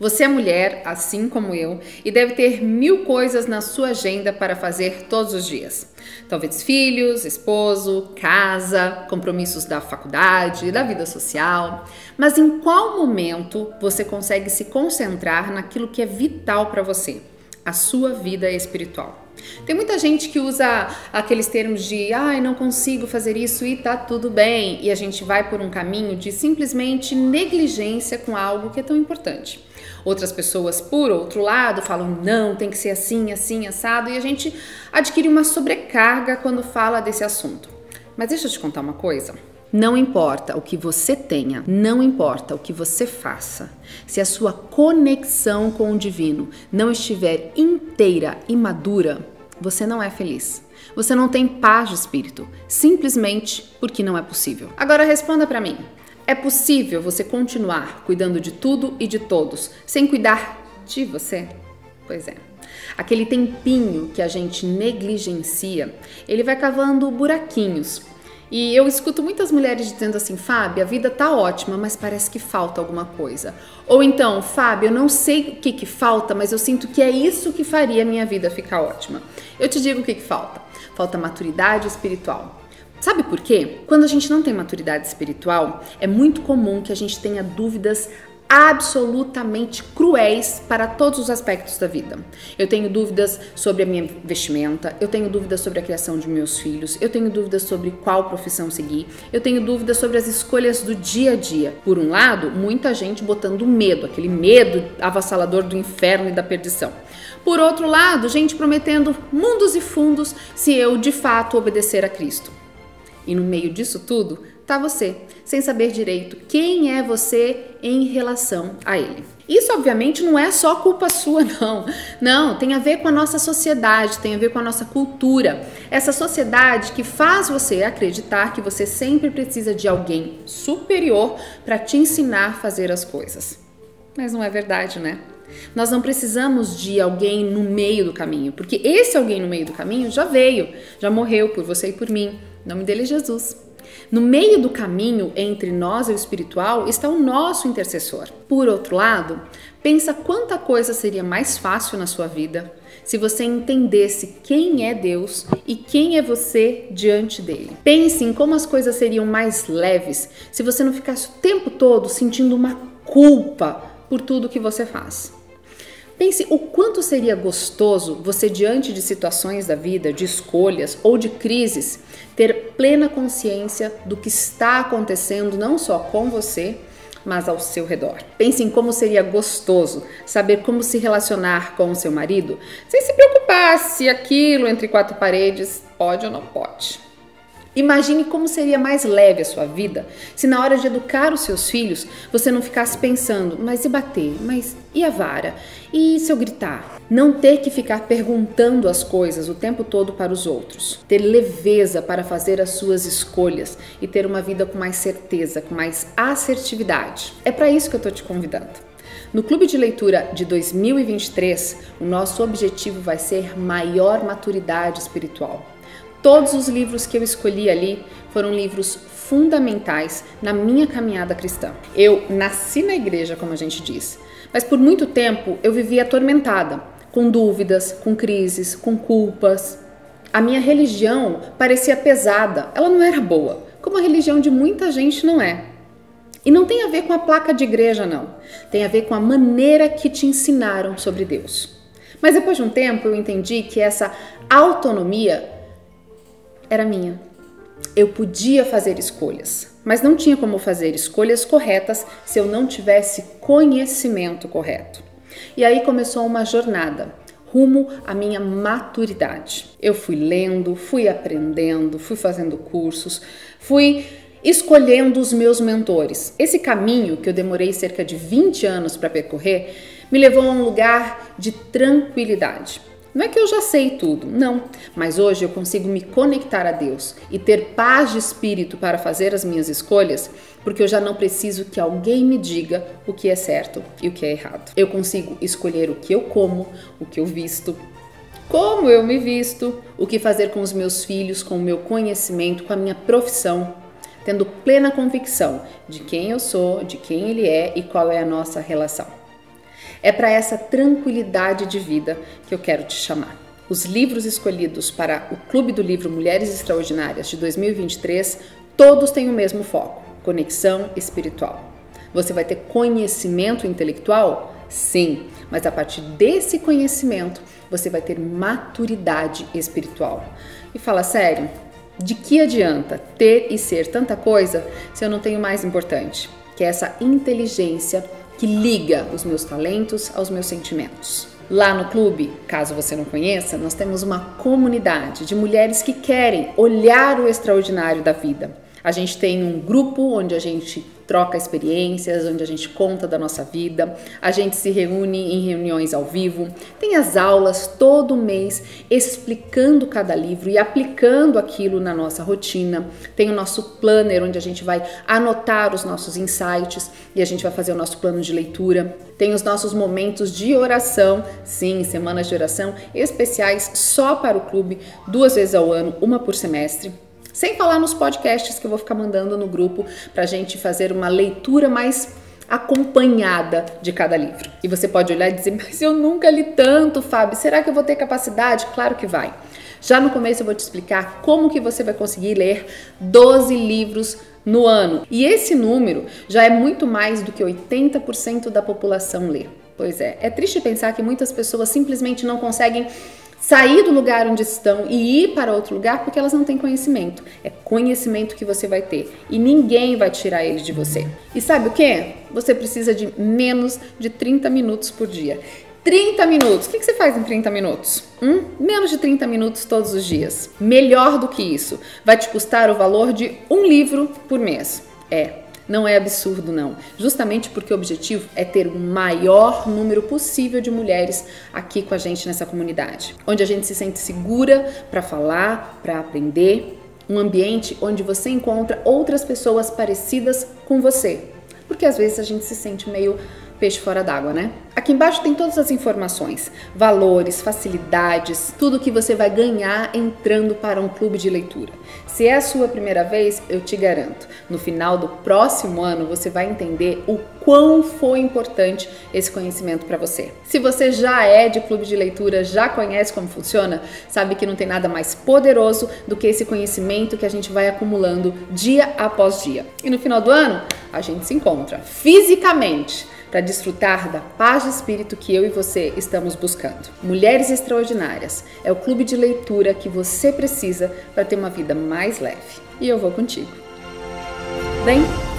Você é mulher, assim como eu, e deve ter 1000 coisas na sua agenda para fazer todos os dias. Talvez filhos, esposo, casa, compromissos da faculdade, da vida social. Mas em qual momento você consegue se concentrar naquilo que é vital para você? A sua vida espiritual. Tem muita gente que usa aqueles termos de não consigo fazer isso e tá tudo bem, e a gente vai por um caminho de simplesmente negligência com algo que é tão importante. Outras pessoas, por outro lado, falam não, tem que ser assim, assim, assado, e a gente adquire uma sobrecarga quando fala desse assunto. Mas deixa eu te contar uma coisa. Não importa o que você tenha, não importa o que você faça, se a sua conexão com o divino não estiver inteira e madura, você não é feliz. Você não tem paz de espírito, simplesmente porque não é possível. Agora responda para mim. É possível você continuar cuidando de tudo e de todos sem cuidar de você? Pois é. Aquele tempinho que a gente negligencia, ele vai cavando buraquinhos. E eu escuto muitas mulheres dizendo assim, Fábio, a vida tá ótima, mas parece que falta alguma coisa. Ou então, Fábio, eu não sei o que falta, mas eu sinto que é isso que faria a minha vida ficar ótima. Eu te digo o que falta. Falta maturidade espiritual. Sabe por quê? Quando a gente não tem maturidade espiritual, é muito comum que a gente tenha dúvidas absolutamente cruéis para todos os aspectos da vida. Eu tenho dúvidas sobre a minha vestimenta, eu tenho dúvidas sobre a criação de meus filhos, eu tenho dúvidas sobre qual profissão seguir, eu tenho dúvidas sobre as escolhas do dia a dia. Por um lado, muita gente botando medo, aquele medo avassalador do inferno e da perdição. Por outro lado, gente prometendo mundos e fundos se eu de fato obedecer a Cristo. E no meio disso tudo, tá você, sem saber direito quem é você em relação a ele. Isso, obviamente, não é só culpa sua, não. Não, tem a ver com a nossa sociedade, tem a ver com a nossa cultura. Essa sociedade que faz você acreditar que você sempre precisa de alguém superior para te ensinar a fazer as coisas. Mas não é verdade, né? Nós não precisamos de alguém no meio do caminho, porque esse alguém no meio do caminho já veio, já morreu por você e por mim. O nome dele é Jesus. No meio do caminho entre nós e o espiritual está o nosso intercessor. Por outro lado, pensa quanta coisa seria mais fácil na sua vida se você entendesse quem é Deus e quem é você diante dele. Pense em como as coisas seriam mais leves se você não ficasse o tempo todo sentindo uma culpa por tudo que você faz. Pense o quanto seria gostoso você, diante de situações da vida, de escolhas ou de crises, ter plena consciência do que está acontecendo não só com você, mas ao seu redor. Pense em como seria gostoso saber como se relacionar com o seu marido, sem se preocupar se aquilo entre 4 paredes pode ou não pode. Imagine como seria mais leve a sua vida se na hora de educar os seus filhos você não ficasse pensando, mas e bater? Mas e a vara? E se eu gritar? Não ter que ficar perguntando as coisas o tempo todo para os outros. Ter leveza para fazer as suas escolhas e ter uma vida com mais certeza, com mais assertividade. É para isso que eu estou te convidando. No Clube de Leitura de 2023, o nosso objetivo vai ser maior maturidade espiritual. Todos os livros que eu escolhi ali foram livros fundamentais na minha caminhada cristã. Eu nasci na igreja, como a gente diz, mas por muito tempo eu vivi atormentada, com dúvidas, com crises, com culpas. A minha religião parecia pesada, ela não era boa, como a religião de muita gente não é. E não tem a ver com a placa de igreja, não. Tem a ver com a maneira que te ensinaram sobre Deus. Mas depois de um tempo eu entendi que essa autonomia era minha. Eu podia fazer escolhas, mas não tinha como fazer escolhas corretas se eu não tivesse conhecimento correto. E aí começou uma jornada rumo à minha maturidade. Eu fui lendo, fui aprendendo, fui fazendo cursos, fui escolhendo os meus mentores. Esse caminho, que eu demorei cerca de 20 anos para percorrer, me levou a um lugar de tranquilidade. Não é que eu já sei tudo, não, mas hoje eu consigo me conectar a Deus e ter paz de espírito para fazer as minhas escolhas, porque eu já não preciso que alguém me diga o que é certo e o que é errado. Eu consigo escolher o que eu como, o que eu visto, como eu me visto, o que fazer com os meus filhos, com o meu conhecimento, com a minha profissão, tendo plena convicção de quem eu sou, de quem ele é e qual é a nossa relação. É para essa tranquilidade de vida que eu quero te chamar. Os livros escolhidos para o Clube do Livro Mulheres Extraordinárias de 2023, todos têm o mesmo foco: conexão espiritual. Você vai ter conhecimento intelectual? Sim, mas a partir desse conhecimento, você vai ter maturidade espiritual. E fala sério, de que adianta ter e ser tanta coisa se eu não tenho o mais importante, que é essa inteligência que liga os meus talentos aos meus sentimentos. Lá no clube, caso você não conheça, nós temos uma comunidade de mulheres que querem olhar o extraordinário da vida. A gente tem um grupo onde a gente troca experiências, onde a gente conta da nossa vida, a gente se reúne em reuniões ao vivo, tem as aulas todo mês explicando cada livro e aplicando aquilo na nossa rotina, tem o nosso planner onde a gente vai anotar os nossos insights e a gente vai fazer o nosso plano de leitura, tem os nossos momentos de oração, sim, semanas de oração especiais só para o clube, 2 vezes ao ano, uma por semestre. Sem falar nos podcasts que eu vou ficar mandando no grupo pra gente fazer uma leitura mais acompanhada de cada livro. E você pode olhar e dizer, mas eu nunca li tanto, Fábio, será que eu vou ter capacidade? Claro que vai. Já no começo eu vou te explicar como que você vai conseguir ler 12 livros no ano. E esse número já é muito mais do que 80% da população lê. Pois é triste pensar que muitas pessoas simplesmente não conseguem sair do lugar onde estão e ir para outro lugar porque elas não têm conhecimento. É conhecimento que você vai ter e ninguém vai tirar ele de você. E sabe o que? Você precisa de menos de 30 minutos por dia. 30 minutos! O que você faz em 30 minutos? Menos de 30 minutos todos os dias. Melhor do que isso, vai te custar o valor de um livro por mês. Não é absurdo não, justamente porque o objetivo é ter o maior número possível de mulheres aqui com a gente nessa comunidade, onde a gente se sente segura para falar, para aprender, um ambiente onde você encontra outras pessoas parecidas com você, porque às vezes a gente se sente meio peixe fora d'água, né? Aqui embaixo tem todas as informações, valores, facilidades, tudo que você vai ganhar entrando para um clube de leitura. Se é a sua primeira vez, eu te garanto, no final do próximo ano você vai entender o quão foi importante esse conhecimento para você. Se você já é de clube de leitura, já conhece como funciona, sabe que não tem nada mais poderoso do que esse conhecimento que a gente vai acumulando dia após dia. E no final do ano, a gente se encontra fisicamente para desfrutar da paz de espírito que eu e você estamos buscando. Mulheres Extraordinárias é o clube de leitura que você precisa para ter uma vida mais leve. E eu vou contigo. Vem!